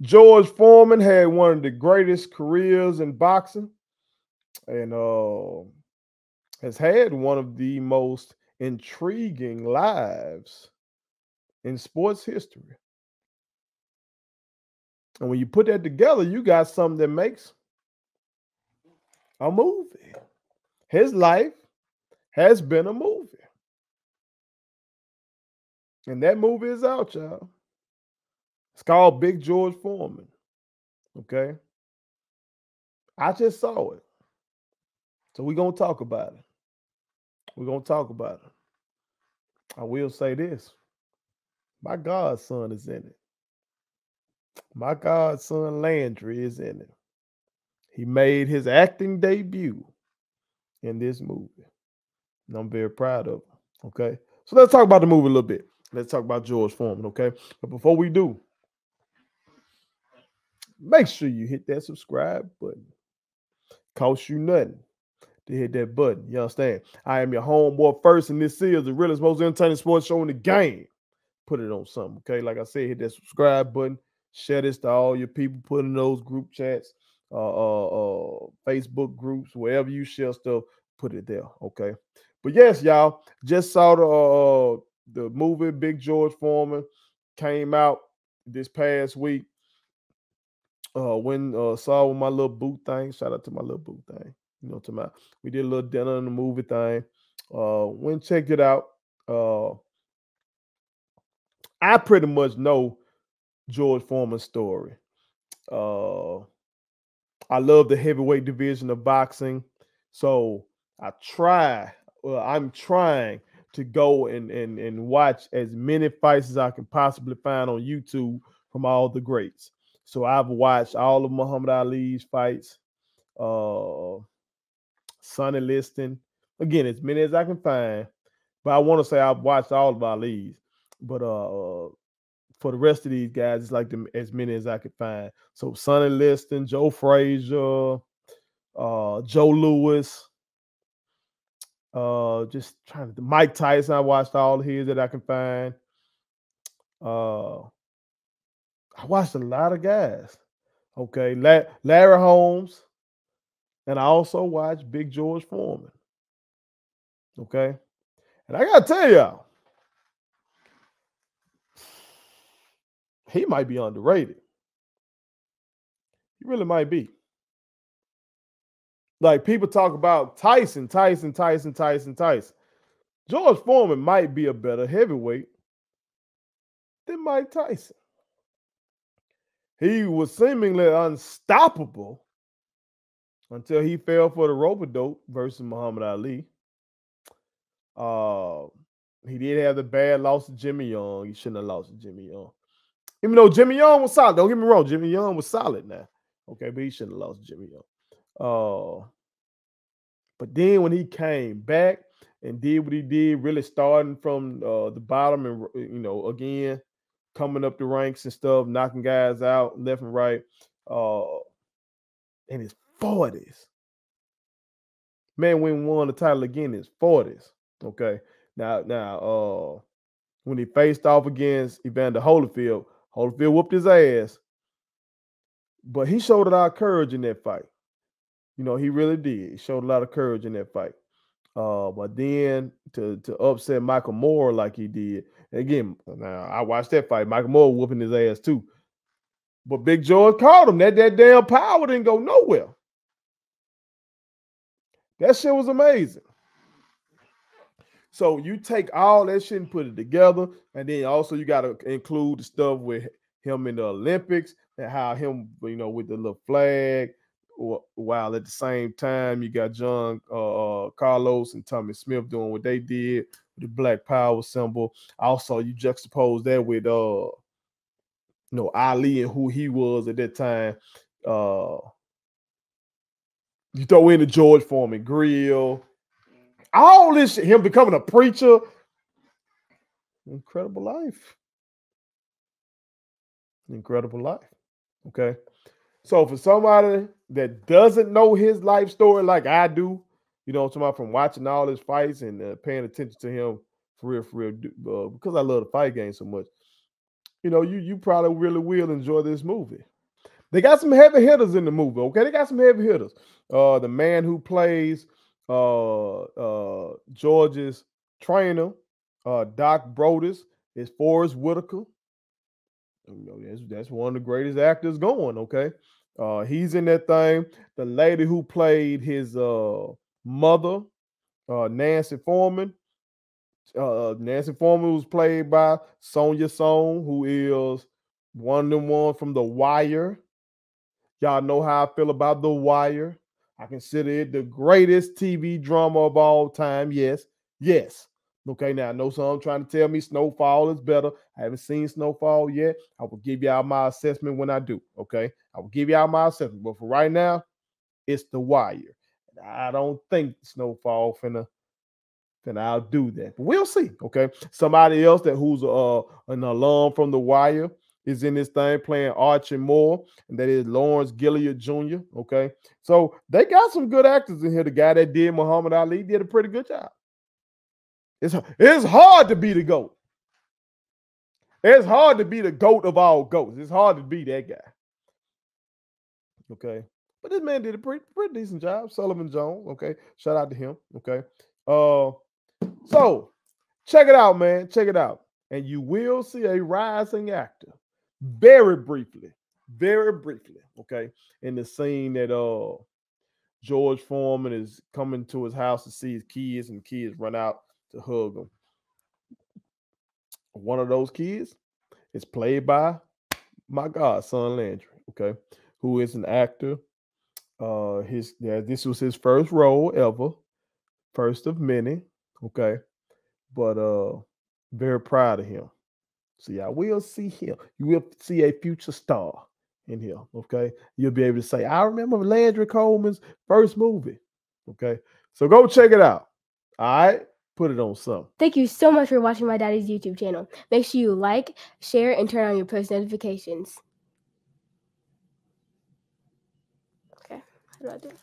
George Foreman had one of the greatest careers in boxing and has had one of the most intriguing lives in sports history. And when you put that together, you got something that makes a movie. His life has been a movie. And that movie is out, y'all. It's called Big George Foreman. Okay. I just saw it. So we're going to talk about it. We're going to talk about it. I will say this. My godson is in it. My godson Landry is in it. He made his acting debut in this movie. And I'm very proud of him. Okay. So let's talk about the movie a little bit. Let's talk about George Foreman. Okay. But before we do, make sure you hit that subscribe button. Costs you nothing to hit that button. You understand? I am your homeboy first, and this is the realest, most entertaining sports show in the game. Put it on something, okay? Like I said, hit that subscribe button. Share this to all your people. Put in those group chats, Facebook groups, wherever you share stuff. Put it there, okay? But yes, y'all, just saw the movie Big George Foreman came out this past week. When saw with my little boo thing. Shout out to my little boo thing. You know, we did a little dinner and the movie thing. Went checked it out. I pretty much know George Foreman's story. Uh, I love the heavyweight division of boxing, so I'm trying to go and watch as many fights as I can possibly find on YouTube from all the greats. So I've watched all of Muhammad Ali's fights, Sonny Liston, again, as many as I can find. But I want to say I've watched all of Ali's. But for the rest of these guys, it's like as many as I could find. So Sonny Liston, Joe Frazier, Joe Louis, just trying to Mike Tyson. I watched all of his that I can find. I watched a lot of guys. Okay, Larry Holmes, and I also watched Big George Foreman. Okay, and I gotta tell y'all, he might be underrated. He really might be. Like people talk about Tyson. George Foreman might be a better heavyweight than Mike Tyson. He was seemingly unstoppable until he fell for the rope-a-dope versus Muhammad Ali. He did have the bad loss to Jimmy Young. He shouldn't have lost to Jimmy Young. Even though Jimmy Young was solid. Don't get me wrong. Jimmy Young was solid now. Okay, but he shouldn't have lost to Jimmy Young. But then when he came back and did what he did, really starting from the bottom and, again, coming up the ranks and stuff, knocking guys out left and right in his 40s. Man, when he won the title again in his 40s. Okay. Now, when he faced off against Evander Holyfield whooped his ass. But he showed a lot of courage in that fight. He really did. He showed a lot of courage in that fight. But then to upset Michael Moore like he did, again, now I watched that fight. Michael Moore whooping his ass too. But Big George caught him. That damn power didn't go nowhere. That shit was amazing. So you take all that shit and put it together, and then also you got to include the stuff with him in the Olympics and how him, with the little flag, while at the same time you got John Carlos and Tommy Smith doing what they did with the Black Power symbol. Also, you juxtapose that with Ali and who he was at that time. You throw in the George Foreman grill, all this shit, him becoming a preacher. Incredible life. Incredible life. Okay. So for somebody that doesn't know his life story like I do, somebody from watching all his fights and paying attention to him for real, because I love the fight game so much. you know, you probably really will enjoy this movie. They got some heavy hitters in the movie. Okay, they got some heavy hitters. The man who plays George's trainer, Doc Brodus, is Forrest Whitaker. You know, that's one of the greatest actors going. Okay, he's in that thing. The lady who played his mother, Nancy Foreman. Nancy Foreman was played by Sonya Song, who is one of them ones from The Wire. Y'all know how I feel about The Wire. I consider it the greatest TV drama of all time. Yes, yes. Okay, now I know some trying to tell me Snowfall is better. I haven't seen Snowfall yet. I will give y'all my assessment when I do. Okay, I will give y'all my assessment. But for right now, it's The Wire. I don't think Snowfall finna outdo that. But we'll see. Okay, somebody else who's an alum from The Wire is in this thing playing Archie Moore, and that is Lawrence Gilliard Jr. Okay, so they got some good actors in here. The guy that did Muhammad Ali did a pretty good job. It's hard to be the GOAT. It's hard to be the GOAT of all GOATs. It's hard to be that guy. Okay, but this man did a pretty decent job. Sullivan Jones. Okay, shout out to him. Okay, so check it out, man. Check it out, and you will see a rising actor. Very briefly. Okay, in the scene that George Foreman is coming to his house to see his kids, and kids run out to hug him. One of those kids is played by my godson Landry, okay, who is an actor. This was his first role ever, first of many, okay, but very proud of him. So yeah, we'll see him. You will see a future star in here, okay? You'll be able to say, I remember Landry Coleman's first movie, okay? So go check it out, all right? Put it on something. Thank you so much for watching my daddy's YouTube channel. Make sure you like, share, and turn on your post notifications. Okay, how do I do it?